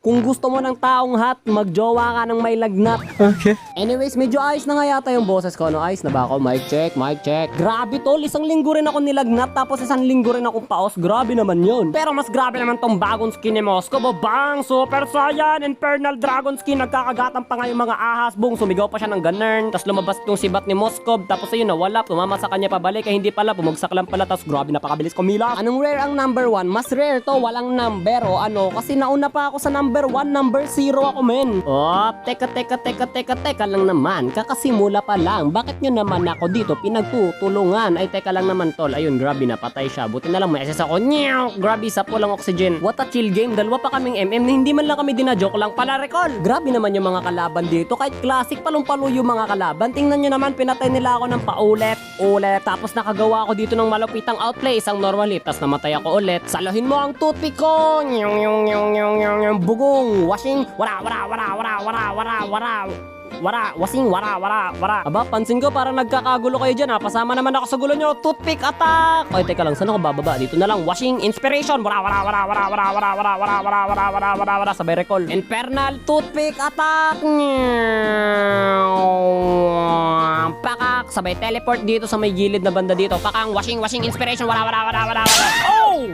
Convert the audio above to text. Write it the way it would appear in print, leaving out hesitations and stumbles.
Kung gusto mo ng taong hot, magjowa ka ng may lagnat. Okay. Anyways, medyo ayos na nga yata yung boses ko. No? Ayos na ba ako? Mic check, mic check. Grabe tol, isang linggo rin ako nilagnat tapos isang linggo rin akong paos. Grabe naman yun. Pero mas grabe naman tong bagong skin ni Moskov. Bang! Super Saiyan! Infernal Dragon Skin. Nagkakagatan pa nga yung mga ahas. Bong, sumigaw pa siya ng ganern. Tapos lumabas itong sibat ni Moskov. Tapos ayun, nawala. Tumama sa kanya pabalik. Ay hindi pala, bumagsak lang pala. Tapos grabe, napakabilis kumilas. Anong rare ang number 1? Mas rare to, walang number. O ano, kasi nauna pa ako sa number 1, number 0 ako men. Oh, teka lang naman. Kakasimula pa lang. Bakit nyo naman ako dito pinagtutulungan? Ay teka lang naman tol. Ayun, grabe napatay siya. Buti na lang may SS ako. Nyaw! Grabe, sa pulang oxygen. What a chill game. Dalawa pa kaming MM na hindi man lang kami dinajoke lang pala recall. Grabe naman yung mga kalaban dito. Kahit classic palong-palo yung mga kalaban. Tingnan nyo naman, pinatay nila ako ng paulit-ulit. Tapos nakagawa ako dito ng malupitang outplay. Isang normal hit. Tapos namatay ako ulit. Salahin mo ang toothpick ko. Bugong. Washing. Wara. Wasing, wara. Aba, pansin ko parang nagkakagulo kayo dyan ha. Pasama naman ako sa gulo nyo. Toothpick attack! Ay, teka lang, saan ako bababa? Dito na lang. Washing inspiration. Wara. Sabay recall. Infernal toothpick attack! Pakak! Sabay teleport dito sa may gilid na banda dito. Pakang washing inspiration. Wara. Oh!